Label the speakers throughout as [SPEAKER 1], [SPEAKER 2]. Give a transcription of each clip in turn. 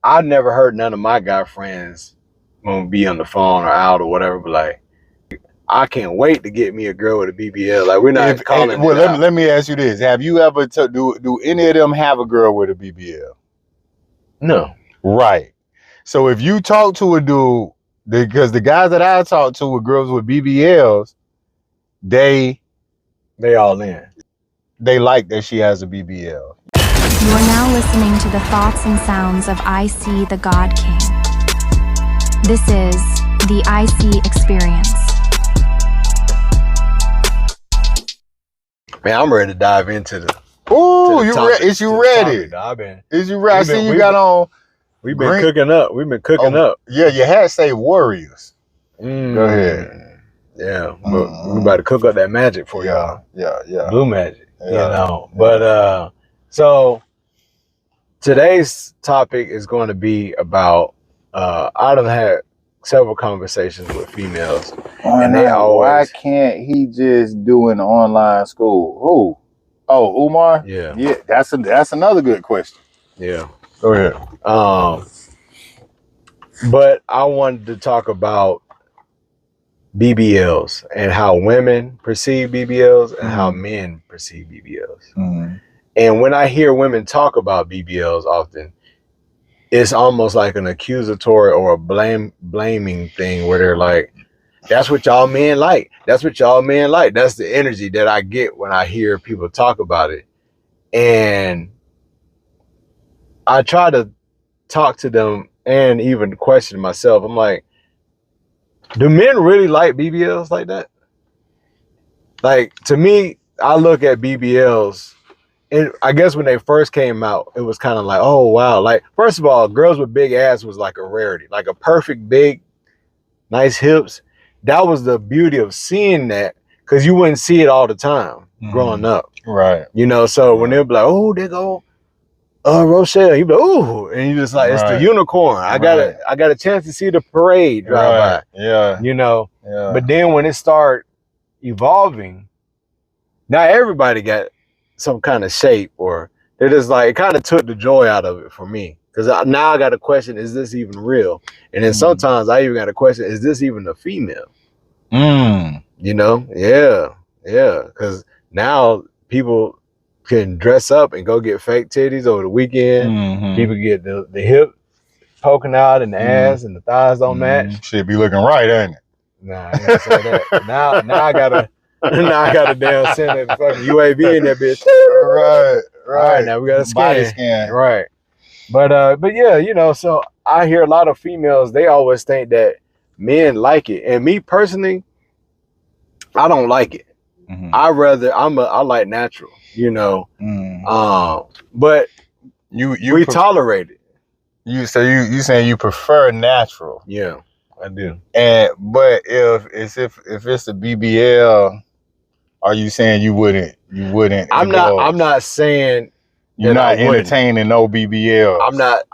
[SPEAKER 1] I never heard none of my guy friends gonna be on the phone or out or whatever, but like, I can't wait to get me a girl with a BBL. Like, we're not calling
[SPEAKER 2] well,
[SPEAKER 1] it out.
[SPEAKER 2] let me ask you this: have you ever do any of them have a girl with a BBL?
[SPEAKER 1] No.
[SPEAKER 2] Right. So if you talk to a dude, because the guys that I talk to with girls with BBLs, they
[SPEAKER 1] all in.
[SPEAKER 2] They like that she has a BBL.
[SPEAKER 3] You are now listening to the thoughts and sounds of IC the God King. This is the IC Experience.
[SPEAKER 1] Man, I'm ready to dive into the.
[SPEAKER 2] Ooh, is you ready? Is you ready? I see you got on.
[SPEAKER 1] We've been cooking up. We've been cooking up.
[SPEAKER 2] Yeah, your hat say Warriors. Go ahead.
[SPEAKER 1] Yeah, but we about to cook up that magic for y'all.
[SPEAKER 2] Yeah.
[SPEAKER 1] Blue magic, you know. But so today's topic is going to be about. I done had several conversations with females, and they always.
[SPEAKER 2] Why can't he just do an online school? Who? Oh, Umar.
[SPEAKER 1] Yeah.
[SPEAKER 2] That's another good question.
[SPEAKER 1] Yeah.
[SPEAKER 2] Go ahead.
[SPEAKER 1] But I wanted to talk about BBLs and how women perceive BBLs and how men perceive BBLs. And when I hear women talk about BBLs often, it's almost like an accusatory or a blaming thing where they're like, that's what y'all men like. That's what y'all men like. That's the energy that I get when I hear people talk about it. And I try to talk to them and even question myself. I'm like, do men really like BBLs like that? Like, to me, I look at BBLs, and I guess when they first came out, it was kind of like, oh, wow. Like, first of all, girls with big ass was like a rarity. Like a perfect big, nice hips. That was the beauty of seeing that, because you wouldn't see it all the time growing up.
[SPEAKER 2] Right.
[SPEAKER 1] You know, so when they'll be like, oh, there go Rochelle, you be like, ooh, and you just like, it's the unicorn. I got a chance to see the parade drive by.
[SPEAKER 2] Yeah.
[SPEAKER 1] You know. Yeah. But then when it started evolving, now everybody got some kind of shape, or they're just like, it kind of took the joy out of it for me. Because now I got to question, is this even real? And then sometimes I even got to question, is this even a female? You know? Yeah. Because now people can dress up and go get fake titties over the weekend. People get the hip poking out and the ass and the thighs don't match.
[SPEAKER 2] Should be looking right, ain't it?
[SPEAKER 1] Nah, I ain't gonna say that. Now I gotta damn send that fucking UAV in that bitch.
[SPEAKER 2] Right.
[SPEAKER 1] All right, now we got a scan.
[SPEAKER 2] Body scan.
[SPEAKER 1] Right. But yeah, you know, so I hear a lot of females, they always think that men like it. And me personally, I don't like it. I like natural, you know. But we tolerate it.
[SPEAKER 2] You saying you prefer natural?
[SPEAKER 1] Yeah, I do.
[SPEAKER 2] But if it's a BBL, are you saying you wouldn't? I'm
[SPEAKER 1] not saying
[SPEAKER 2] you're not entertaining no BBL.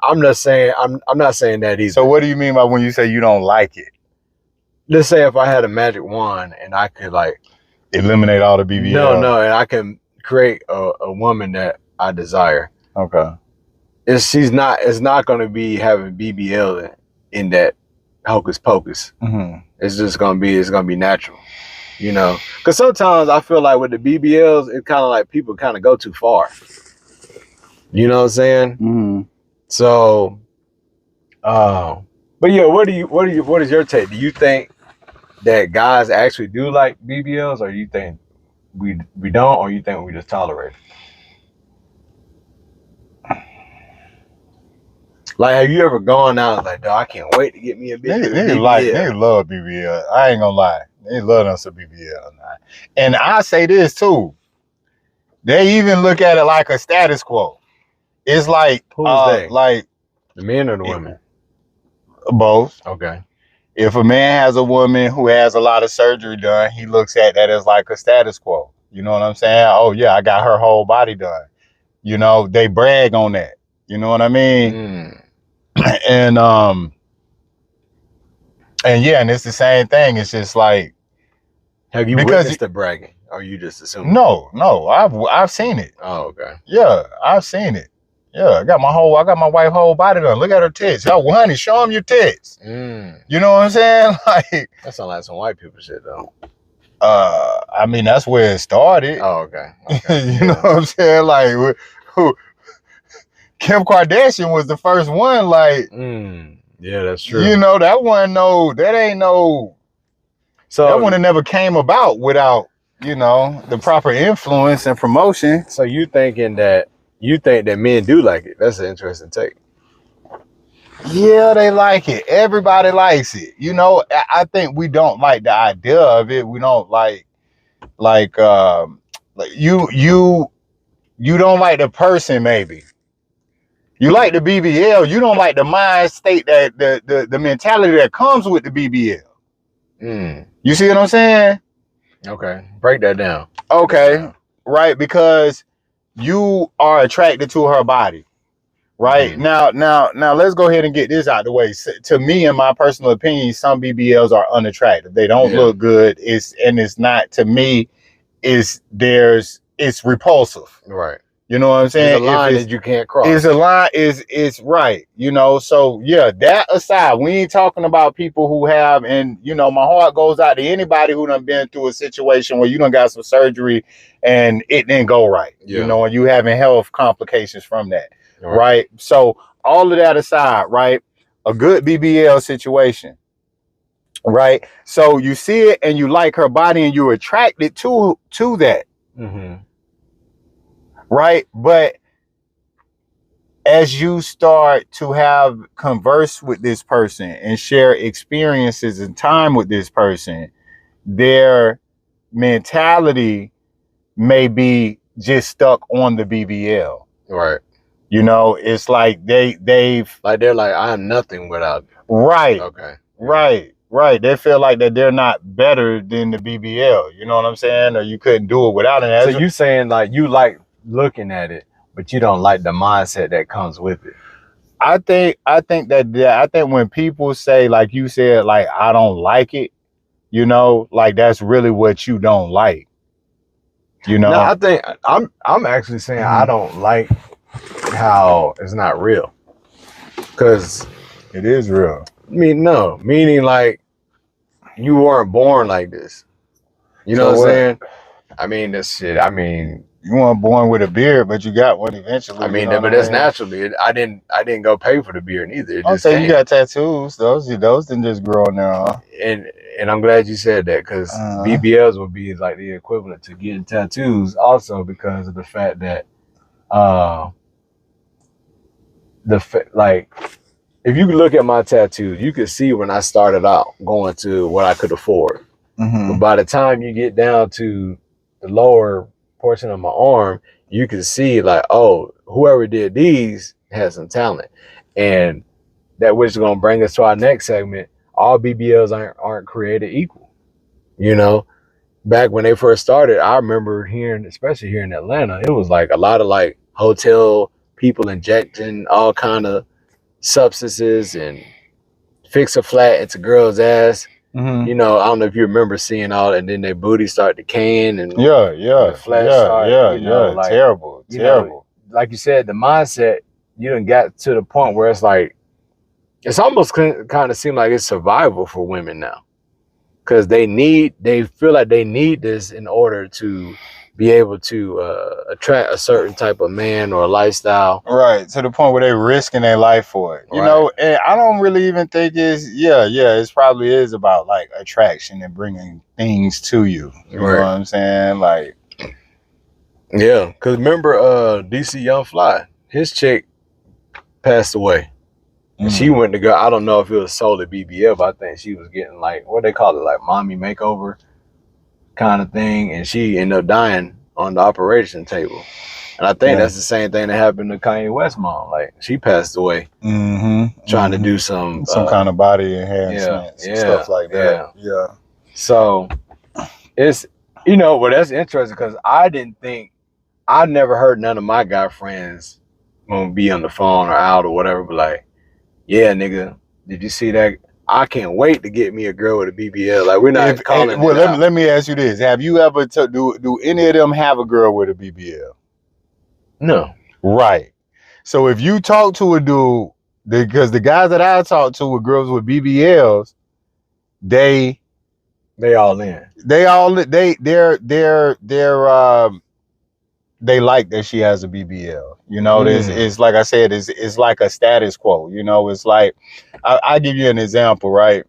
[SPEAKER 1] I'm not saying that either.
[SPEAKER 2] So what do you mean by when you say you don't like it?
[SPEAKER 1] Let's say if I had a magic wand and I could like
[SPEAKER 2] eliminate all the BBL.
[SPEAKER 1] No, and I can create a woman that I desire.
[SPEAKER 2] Okay.
[SPEAKER 1] It's not going to be having BBL in that hocus pocus. It's just going to be natural, you know. Because sometimes I feel like with the BBLs, it's kind of like people kind of go too far. You know what I'm saying? So, but yeah, what is your take? Do you think that guys actually do like BBLs, or you think we don't, or you think we just tolerate it? Like, have you ever gone out like, I can't wait to get me a BBL?
[SPEAKER 2] They love BBL. I ain't gonna lie, they love us a BBL. And I say this too. They even look at it like a status quo. It's like
[SPEAKER 1] they?
[SPEAKER 2] Like
[SPEAKER 1] the men or the women?
[SPEAKER 2] Both.
[SPEAKER 1] Okay.
[SPEAKER 2] If a man has a woman who has a lot of surgery done, he looks at that as like a status quo. You know what I'm saying? Oh yeah, I got her whole body done. You know, they brag on that. You know what I mean? And yeah, and it's the same thing. It's just like,
[SPEAKER 1] have you witnessed the bragging, or you just assuming?
[SPEAKER 2] No, I've seen it.
[SPEAKER 1] Oh, okay.
[SPEAKER 2] Yeah, I've seen it. Yeah, I got my wife whole body done. Look at her tits. Yo, honey, show them your tits. You know what I'm saying? Like,
[SPEAKER 1] that sounds like some white people shit though.
[SPEAKER 2] I mean, that's where it started.
[SPEAKER 1] Oh, okay.
[SPEAKER 2] You know what I'm saying? Like, Kim Kardashian was the first one. Like,
[SPEAKER 1] yeah, that's true.
[SPEAKER 2] You know, that ain't no. So that one never came about without, you know, the proper influence and promotion.
[SPEAKER 1] So you think that men do like it? That's an interesting take.
[SPEAKER 2] Yeah, they like it. Everybody likes it. You know, I think we don't like the idea of it. We don't like you don't like the person, maybe. You like the BBL. You don't like the mind state, that the mentality that comes with the BBL. You see what I'm saying?
[SPEAKER 1] Okay, break that down.
[SPEAKER 2] Okay, right, because you are attracted to her body, right? Now, let's go ahead and get this out the way. To me, in my personal opinion, some BBLs are unattractive. They don't look good. It's not, to me, it's repulsive.
[SPEAKER 1] Right.
[SPEAKER 2] You know what I'm saying?
[SPEAKER 1] It's a line that you can't cross.
[SPEAKER 2] It's a line, it's right, you know. So yeah, that aside, we ain't talking about people who have, and you know, my heart goes out to anybody who done been through a situation where you done got some surgery and it didn't go right. You know, and you having health complications from that. Right. So all of that aside, right? A good BBL situation. Right. So you see it and you like her body and you're attracted to that. Right. But as you start to have converse with this person and share experiences and time with this person, their mentality may be just stuck on the BBL.
[SPEAKER 1] Right.
[SPEAKER 2] You know, it's like they're
[SPEAKER 1] like, I'm nothing without.
[SPEAKER 2] Right.
[SPEAKER 1] Okay.
[SPEAKER 2] Right. They feel like that they're not better than the BBL. You know what I'm saying? Or you couldn't do it without it.
[SPEAKER 1] So you saying like you like looking at it, but you don't like the mindset that comes with it.
[SPEAKER 2] I think when people say, like you said, like, I don't like it, you know, like that's really what you don't like. You know,
[SPEAKER 1] no, I think I'm actually saying I don't like how it's not real, because
[SPEAKER 2] it is real.
[SPEAKER 1] I mean, no, meaning like you weren't born like this. You know what I'm saying? I mean, this shit. I mean,
[SPEAKER 2] you weren't born with a beard, but you got one eventually.
[SPEAKER 1] I mean, but that's naturally. I didn't go pay for the beard either.
[SPEAKER 2] I'll say you got tattoos. Those didn't just grow in there. Huh?
[SPEAKER 1] And I'm glad you said that, because BBLs would be like the equivalent to getting tattoos, also because of the fact that like, if you look at my tattoos, you could see when I started out going to what I could afford. But by the time you get down to the lower portion of my arm, you can see like, oh, whoever did these has some talent. And that which is going to bring us to our next segment. All BBLs aren't created equal. You know, back when they first started, I remember hearing, especially here in Atlanta, it was like a lot of like hotel people injecting all kind of substances and fix a flat into girls' ass. You know, I don't know if you remember seeing all that, and then their booty start decaying and the flesh like,
[SPEAKER 2] terrible.
[SPEAKER 1] Know, like you said, the mindset, you done got to the point where it's like, it's almost kind of seem like it's survival for women now, because they feel like they need this in order to be able to attract a certain type of man or a lifestyle.
[SPEAKER 2] Right, to the point where they're risking their life for it. You know, and I don't really even think it probably is about like attraction and bringing things to you. You know what I'm saying? Like,
[SPEAKER 1] yeah, because remember DC Young Fly, his chick passed away. And she went to go, I don't know if it was solely BBL, but I think she was getting like, what they call it, like mommy makeover kind of thing, and she ended up dying on the operation table. And I think that's the same thing that happened to Kanye West's mom. Like, she passed away trying to do some
[SPEAKER 2] kind of body enhancements and stuff like that. Yeah.
[SPEAKER 1] So it's, you know, well, that's interesting, because I never heard none of my guy friends gonna be on the phone or out or whatever, but like, yeah, nigga, did you see that? I can't wait to get me a girl with a BBL. Like, we're not calling it.
[SPEAKER 2] Well, let me ask you this: have you ever do any of them have a girl with a BBL?
[SPEAKER 1] No.
[SPEAKER 2] Right. So if you talk to a dude, because the guys that I talk to with girls with BBLs, they
[SPEAKER 1] all in.
[SPEAKER 2] They like that she has a BBL. You know, it's like I said, it's like a status quo. You know, it's like I give you an example, right?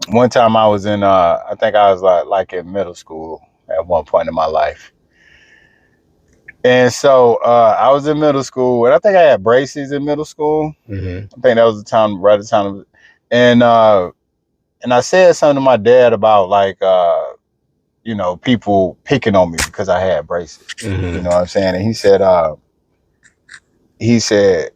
[SPEAKER 2] One time I was in I think I was like in middle school at one point in my life. And so I was in middle school, and I think I had braces in middle school. I think that was the time, right at the time. And I said something to my dad about like, you know, people picking on me because I had braces. You know what I'm saying? And he said,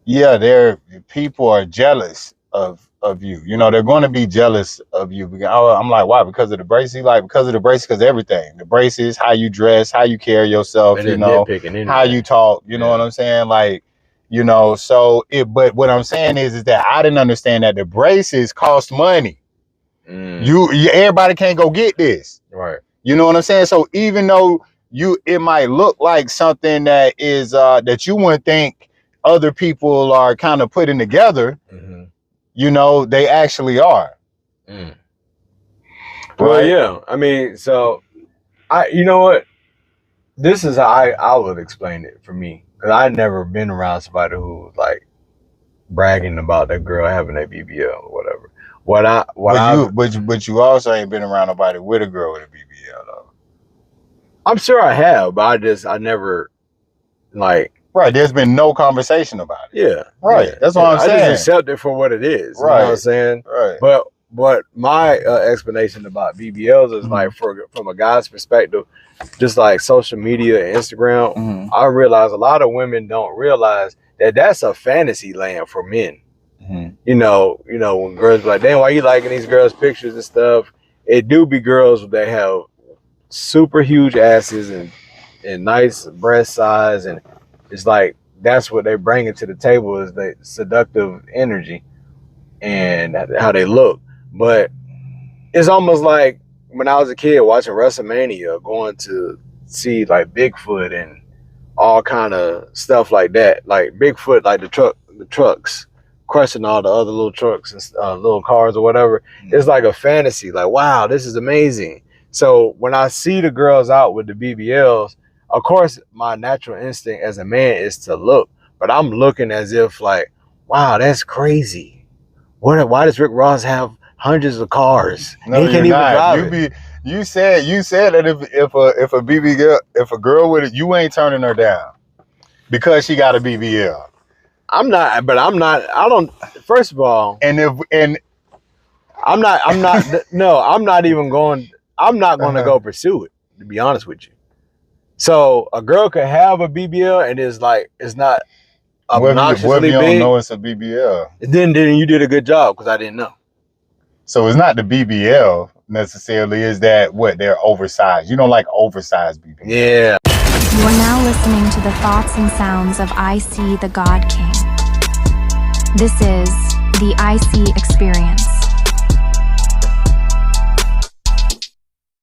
[SPEAKER 2] yeah, people are jealous of you. You know, they're going to be jealous of you. I'm like, why? Because of the braces? He's like, because of the braces, because everything. The braces, how you dress, how you carry yourself, you know, how you talk, you know what I'm saying? Like, you know, but what I'm saying is that I didn't understand that the braces cost money. Everybody can't go get this.
[SPEAKER 1] Right.
[SPEAKER 2] You know what I'm saying? So even though it might look like something that is that you wouldn't think other people are kind of putting together, you know, they actually are.
[SPEAKER 1] Right? Well, yeah. I mean, so you know what? This is how I would explain it for me, because I'd never been around somebody who was like bragging about that girl having a BBL or whatever. But
[SPEAKER 2] you also ain't been around nobody with a girl with a BBL though.
[SPEAKER 1] I'm sure I have, but I never like.
[SPEAKER 2] Right, there's been no conversation about it.
[SPEAKER 1] Yeah.
[SPEAKER 2] Right, that's what I'm saying.
[SPEAKER 1] I just accept it for what it is. Right. You know what I'm saying?
[SPEAKER 2] Right.
[SPEAKER 1] But my explanation about BBLs is like from a guy's perspective, just like social media and Instagram, I realize a lot of women don't realize that that's a fantasy land for men. You know, when girls be like, damn, why you liking these girls' pictures and stuff? It do be girls that have super huge asses and nice breast size, and it's like that's what they bring to the table is the seductive energy and how they look. But it's almost like when I was a kid watching WrestleMania, going to see like Bigfoot and all kind of stuff like that. Like Bigfoot, like the trucks, crushing all the other little trucks and little cars or whatever. It's like a fantasy. Like, wow, this is amazing. So when I see the girls out with the BBLs, of course, my natural instinct as a man is to look, but I'm looking as if like, wow, that's crazy. Why does Rick Ross have hundreds of cars?
[SPEAKER 2] No, he can't even drive it. You said that if a girl with it, you ain't turning her down because she got a BBL.
[SPEAKER 1] I'm not. First of all, I'm not going to go pursue it, to be honest with you. So a girl could have a BBL and it's not obnoxiously
[SPEAKER 2] what if you
[SPEAKER 1] big.
[SPEAKER 2] Don't know it's a BBL?
[SPEAKER 1] Then you did a good job because I didn't know.
[SPEAKER 2] So it's not the BBL necessarily. Is that what they're oversized? You don't like oversized BBL?
[SPEAKER 1] Yeah.
[SPEAKER 3] You are now listening to the thoughts and sounds of IC the God King. This is the IC Experience.